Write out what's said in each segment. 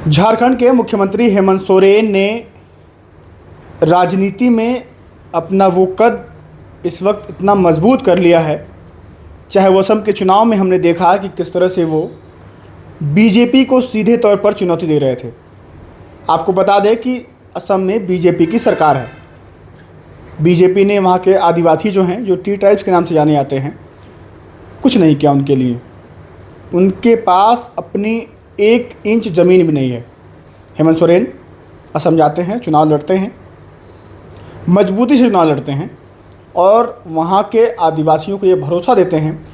झारखंड के मुख्यमंत्री हेमंत सोरेन ने राजनीति में अपना वो कद इस वक्त इतना मजबूत कर लिया है। चाहे वो असम के चुनाव में हमने देखा कि किस तरह से वो बीजेपी को सीधे तौर पर चुनौती दे रहे थे। आपको बता दें कि असम में बीजेपी की सरकार है। बीजेपी ने वहाँ के आदिवासी जो हैं, जो टी ट्राइब्स के नाम से जाने जाते हैं, कुछ नहीं किया उनके लिए। उनके पास अपनी 1 इंच ज़मीन भी नहीं है। हेमंत सोरेन असम जाते हैं, चुनाव लड़ते हैं, मजबूती से चुनाव लड़ते हैं और वहाँ के आदिवासियों को ये भरोसा देते हैं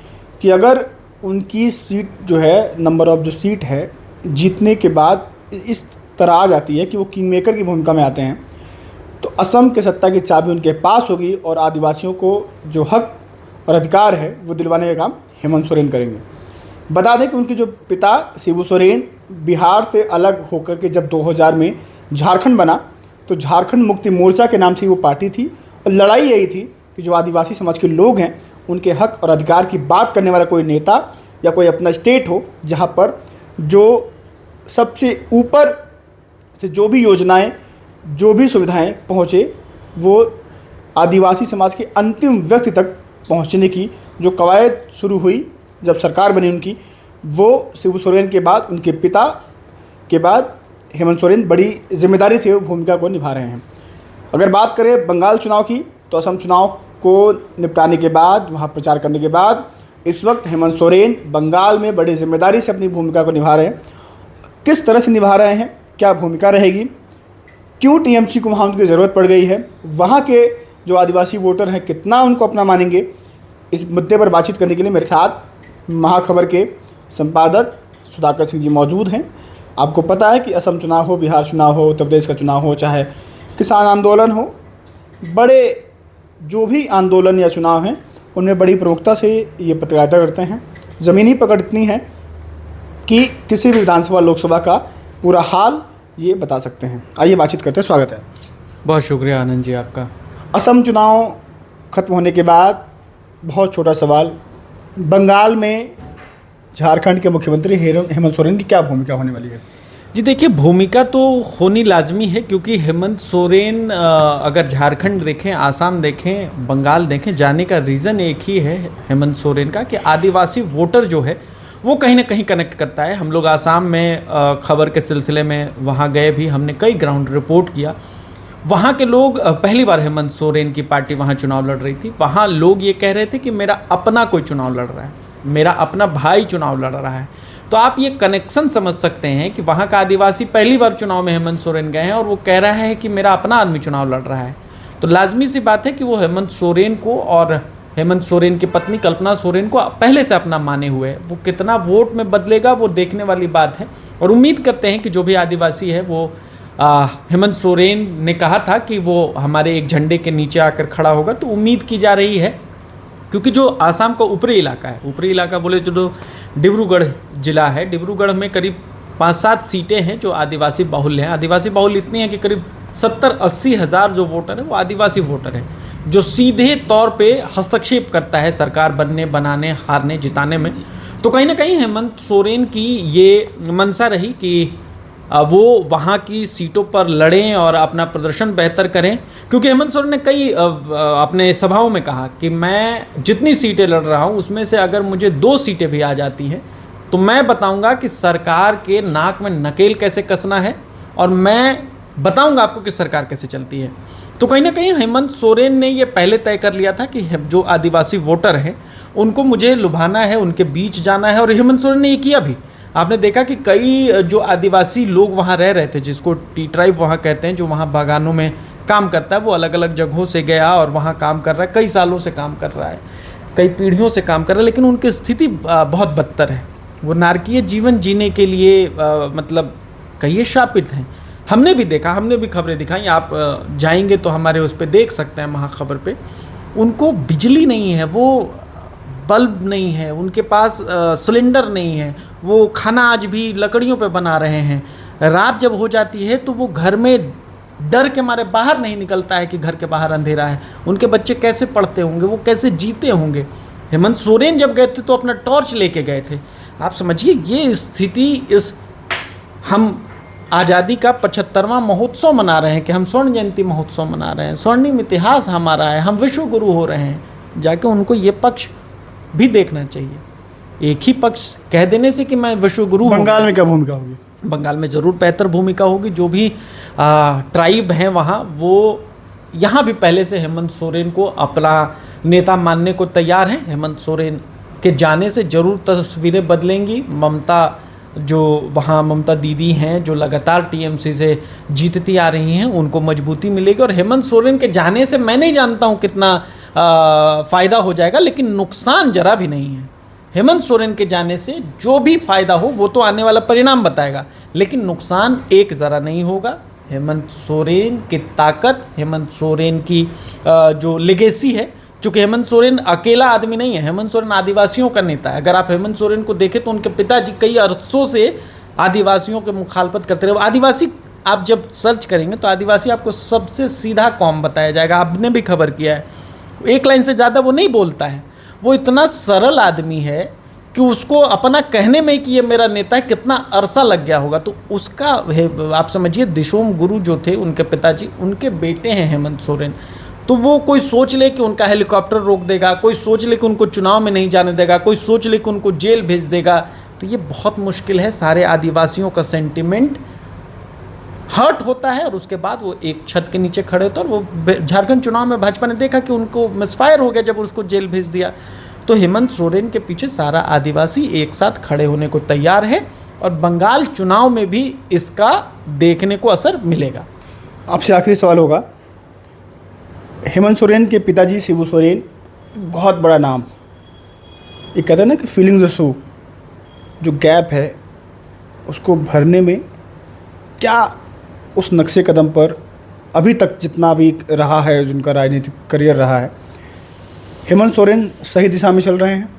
कि अगर उनकी सीट जो है, नंबर ऑफ जो सीट है, जीतने के बाद इस तरह आ जाती है कि वो किंग मेकर की भूमिका में आते हैं, तो असम के सत्ता की चाबी उनके पास होगी और आदिवासियों को जो हक और अधिकार है वो दिलवाने का काम हेमंत सोरेन करेंगे। बता दें कि उनके जो पिता शिबू सोरेन बिहार से अलग होकर के जब 2000 में झारखंड बना, तो झारखंड मुक्ति मोर्चा के नाम से वो पार्टी थी और लड़ाई यही थी कि जो आदिवासी समाज के लोग हैं उनके हक और अधिकार की बात करने वाला कोई नेता या कोई अपना स्टेट हो, जहाँ पर जो सबसे ऊपर से जो भी योजनाएं, जो भी सुविधाएं पहुँचे, वो आदिवासी समाज के अंतिम व्यक्ति तक पहुँचने की जो कवायद शुरू हुई जब सरकार बनी उनकी, वो शिबू सोरेन के बाद, उनके पिता के बाद हेमंत सोरेन बड़ी जिम्मेदारी से वो भूमिका को निभा रहे हैं। अगर बात करें बंगाल चुनाव की, तो असम चुनाव को निपटाने के बाद, वहाँ प्रचार करने के बाद, इस वक्त हेमंत सोरेन बंगाल में बड़ी जिम्मेदारी से अपनी भूमिका को निभा रहे हैं। किस तरह से निभा रहे हैं, क्या भूमिका रहेगी, क्यों टीएमसी को वहाँ उनकी ज़रूरत पड़ गई है, वहाँ के जो आदिवासी वोटर हैं कितना उनको अपना मानेंगे, इस मुद्दे पर बातचीत करने के लिए मेरे साथ महाखबर के संपादक सुधाकर सिंह जी मौजूद हैं। आपको पता है कि असम चुनाव हो, बिहार चुनाव हो, उत्तर प्रदेश का चुनाव हो, चाहे किसान आंदोलन हो, बड़े जो भी आंदोलन या चुनाव हैं उनमें बड़ी प्रमुखता से ये पत्रकारिता करते हैं। ज़मीनी पकड़ इतनी है कि किसी भी विधानसभा लोकसभा का पूरा हाल ये बता सकते हैं। आइए बातचीत करते हैं। स्वागत है। बहुत शुक्रिया आनंद जी आपका। असम चुनाव खत्म होने के बाद बहुत छोटा सवाल, बंगाल में झारखंड के मुख्यमंत्री हेमंत सोरेन की क्या भूमिका होने वाली है? जी देखिए, भूमिका तो होनी लाजमी है, क्योंकि हेमंत सोरेन अगर झारखंड देखें, आसाम देखें, बंगाल देखें, जाने का रीज़न एक ही है हेमंत सोरेन का कि आदिवासी वोटर जो है वो कहीं ना कहीं कनेक्ट करता है। हम लोग आसाम में खबर के सिलसिले में वहाँ गए भी, हमने कई ग्राउंड रिपोर्ट किया। वहाँ के लोग पहली बार हेमंत सोरेन की पार्टी वहाँ चुनाव लड़ रही थी। वहाँ लोग ये कह रहे थे कि मेरा अपना कोई चुनाव लड़ रहा है, मेरा अपना भाई चुनाव लड़ रहा है। तो आप ये कनेक्शन समझ सकते हैं कि वहाँ का आदिवासी पहली बार चुनाव में हेमंत सोरेन गए हैं और वो कह रहा है कि मेरा अपना आदमी चुनाव लड़ रहा है। तो लाजमी सी बात है कि वो हेमंत सोरेन को और हेमंत सोरेन की पत्नी कल्पना सोरेन को पहले से अपना माने हुए है। वो कितना वोट में बदलेगा वो देखने वाली बात है और उम्मीद करते हैं कि जो भी आदिवासी है वो हेमंत सोरेन ने कहा था कि वो हमारे एक झंडे के नीचे आकर खड़ा होगा, तो उम्मीद की जा रही है। क्योंकि जो आसाम का ऊपरी इलाका है, ऊपरी इलाका बोले तो डिब्रूगढ़ जिला है, डिब्रूगढ़ में करीब 5-7 सीटें हैं जो आदिवासी बाहुल्य हैं। आदिवासी बाहुल्य इतनी है कि करीब 70-80 हज़ार जो वोटर है वो आदिवासी वोटर है, जो सीधे तौर पे हस्तक्षेप करता है सरकार बनने, बनाने, हारने, जिताने में। तो कहीं ना कहीं हेमंत सोरेन की ये मंशा रही कि वो वहाँ की सीटों पर लड़ें और अपना प्रदर्शन बेहतर करें। क्योंकि हेमंत सोरेन ने कई अपने सभाओं में कहा कि मैं जितनी सीटें लड़ रहा हूँ उसमें से अगर मुझे 2 सीटें भी आ जाती हैं तो मैं बताऊँगा कि सरकार के नाक में नकेल कैसे कसना है और मैं बताऊँगा आपको कि सरकार कैसे चलती है। तो कहीं ना कहीं हेमंत सोरेन ने ये पहले तय कर लिया था कि जो आदिवासी वोटर हैं उनको मुझे लुभाना है, उनके बीच जाना है, और हेमंत सोरेन ने ये किया भी। आपने देखा कि कई जो आदिवासी लोग वहाँ रह रहे थे, जिसको टी ट्राइब वहाँ कहते हैं, जो वहाँ बागानों में काम करता है, वो अलग अलग जगहों से गया और वहाँ काम कर रहा है, कई सालों से काम कर रहा है, कई पीढ़ियों से काम कर रहा है, लेकिन उनकी स्थिति बहुत बदतर है। वो नारकीय जीवन जीने के लिए मतलब कहिए शापित हैं। हमने भी देखा, हमने भी खबरें दिखाई, आप जाएंगे तो हमारे उस पर देख सकते हैं महाखबर पे। उनको बिजली नहीं है, वो बल्ब नहीं है, उनके पास सिलेंडर नहीं है, वो खाना आज भी लकड़ियों पे बना रहे हैं। रात जब हो जाती है तो वो घर में डर के मारे बाहर नहीं निकलता है कि घर के बाहर अंधेरा है। उनके बच्चे कैसे पढ़ते होंगे, वो कैसे जीते होंगे। हेमंत सोरेन जब गए थे तो अपना टॉर्च लेके गए थे। आप समझिए ये स्थिति, इस हम आज़ादी का 75वां महोत्सव मना रहे हैं कि हम स्वर्ण जयंती महोत्सव मना रहे हैं, स्वर्णिम इतिहास हमारा है, हम विश्व गुरु हो रहे हैं, जाके उनको ये पक्ष भी देखना चाहिए। एक ही पक्ष कह देने से कि मैं विश्व गुरु हूँ। बंगाल में क्या भूमिका होगी? बंगाल में ज़रूर बेहतर भूमिका होगी। जो भी ट्राइब हैं वहाँ, वो यहाँ भी पहले से हेमंत सोरेन को अपना नेता मानने को तैयार हैं। हेमंत सोरेन के जाने से ज़रूर तस्वीरें बदलेंगी। ममता जो वहाँ ममता दीदी हैं, जो लगातार टीएमसी से जीतती आ रही हैं, उनको मजबूती मिलेगी। और हेमंत सोरेन के जाने से मैं नहीं जानता हूँ कितना फ़ायदा हो जाएगा, लेकिन नुकसान ज़रा भी नहीं है। हेमंत सोरेन के जाने से जो भी फ़ायदा हो वो तो आने वाला परिणाम बताएगा, लेकिन नुकसान एक ज़रा नहीं होगा। हेमंत सोरेन की ताकत, हेमंत सोरेन की जो लेगेसी है, चूँकि हेमंत सोरेन अकेला आदमी नहीं है, हेमंत सोरेन आदिवासियों का नेता है। अगर आप हेमंत सोरेन को देखें तो उनके पिताजी कई अरसों से आदिवासियों के मुखालफत करते रहे। आदिवासी आप जब सर्च करेंगे तो आदिवासी आपको सबसे सीधा कौम बताया जाएगा। आपने भी खबर किया है, एक लाइन से ज़्यादा वो नहीं बोलता है। वो इतना सरल आदमी है कि उसको अपना कहने में कि ये मेरा नेता है कितना अरसा लग गया होगा। तो उसका आप समझिए, दिशोम गुरु जो थे उनके पिताजी, उनके बेटे हैं हेमंत सोरेन। तो वो कोई सोच ले कि उनका हेलीकॉप्टर रोक देगा, कोई सोच ले कि उनको चुनाव में नहीं जाने देगा, कोई सोच ले कि उनको जेल भेज देगा, तो ये बहुत मुश्किल है। सारे आदिवासियों का सेंटिमेंट हर्ट होता है और उसके बाद वो एक छत के नीचे खड़े होते हैं। और वो झारखंड चुनाव में भाजपा ने देखा कि उनको मिसफायर हो गया जब उसको जेल भेज दिया। तो हेमंत सोरेन के पीछे सारा आदिवासी एक साथ खड़े होने को तैयार है और बंगाल चुनाव में भी इसका देखने को असर मिलेगा। आपसे आखिरी सवाल होगा, हेमंत सोरेन के पिताजी शिबू सोरेन बहुत बड़ा नाम, ये कहते हैं ना कि फीलिंग द शो, जो गैप है उसको भरने में क्या उस नक्शे कदम पर अभी तक जितना भी रहा है, जिनका राजनीतिक करियर रहा है, हेमंत सोरेन सही दिशा में चल रहे हैं?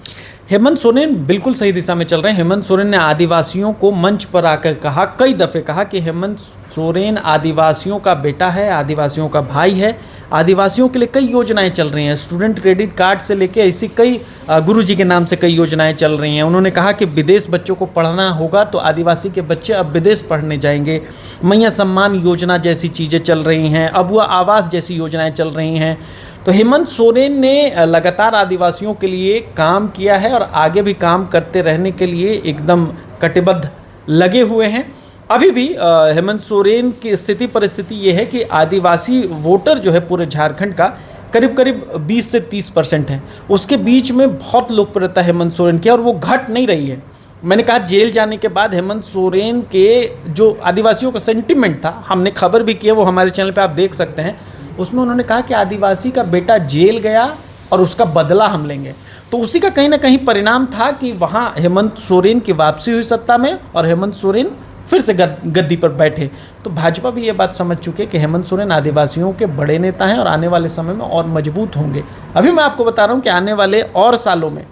हेमंत सोरेन बिल्कुल सही दिशा में चल रहे हैं। हेमंत सोरेन ने आदिवासियों को मंच पर आकर कहा, कई दफ़े कहा कि हेमंत सोरेन आदिवासियों का बेटा है, आदिवासियों का भाई है। आदिवासियों के लिए कई योजनाएं चल रही हैं, स्टूडेंट क्रेडिट कार्ड से लेके ऐसी कई गुरुजी के नाम से कई योजनाएं चल रही हैं। उन्होंने कहा कि विदेश बच्चों को पढ़ना होगा तो आदिवासी के बच्चे अब विदेश पढ़ने जाएंगे। मैया सम्मान योजना जैसी चीज़ें चल रही हैं, अबुआ आवास जैसी योजनाएं चल रही हैं। तो हेमंत सोरेन ने लगातार आदिवासियों के लिए काम किया है और आगे भी काम करते रहने के लिए एकदम कटिबद्ध लगे हुए हैं। अभी भी हेमंत सोरेन की स्थिति परिस्थिति ये है कि आदिवासी वोटर जो है पूरे झारखंड का करीब करीब 20 से 30% है। उसके बीच में बहुत लोकप्रियता हेमंत सोरेन की और वो घट नहीं रही है। मैंने कहा जेल जाने के बाद हेमंत सोरेन के जो आदिवासियों का सेंटिमेंट था, हमने खबर भी की है, वो हमारे चैनल पे आप देख सकते हैं। उसमें उन्होंने कहा कि आदिवासी का बेटा जेल गया और उसका बदला हम लेंगे। तो उसी का कहीं ना कहीं परिणाम था कि वहाँ हेमंत सोरेन की वापसी हुई सत्ता में और हेमंत सोरेन फिर से गद्दी पर बैठे। तो भाजपा भी ये बात समझ चुके हैं कि हेमंत सोरेन आदिवासियों के बड़े नेता हैं और आने वाले समय में और मजबूत होंगे। अभी मैं आपको बता रहा हूँ कि आने वाले और सालों में,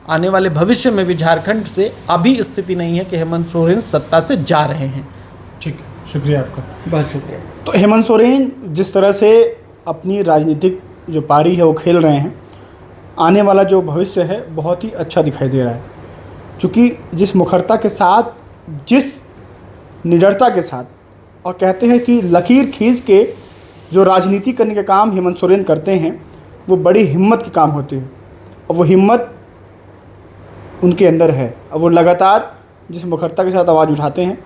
आने वाले भविष्य में भी झारखंड से अभी स्थिति नहीं है कि हेमंत सोरेन सत्ता से जा रहे हैं। ठीक है, शुक्रिया आपका, बहुत शुक्रिया। तो हेमंत सोरेन जिस तरह से अपनी राजनीतिक जो पारी है वो खेल रहे हैं, आने वाला जो भविष्य है बहुत ही अच्छा दिखाई दे रहा है। क्योंकि जिस मुखरता के साथ, जिस निडरता के साथ, और कहते हैं कि लकीर खींच के जो राजनीति करने के काम हेमंत सोरेन करते हैं वो बड़ी हिम्मत के काम होते हैं और वो हिम्मत उनके अंदर है। और वो लगातार जिस मुखरता के साथ आवाज़ उठाते हैं,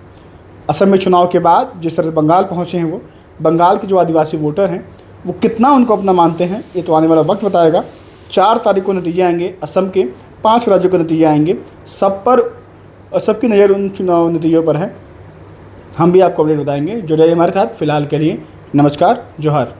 असम में चुनाव के बाद जिस तरह से बंगाल पहुँचे हैं, वो बंगाल के जो आदिवासी वोटर हैं वो कितना उनको अपना मानते हैं, ये तो आने वाला वक्त बताएगा। 4 तारीख को नतीजे आएंगे, असम के 5 राज्यों के नतीजे आएंगे। सब पर सबकी नज़र उन चुनाव नतीजों पर है। हम भी आपको अपडेट बताएंगे। जुड़े हमारे साथ। फिलहाल के लिए नमस्कार, जोहार।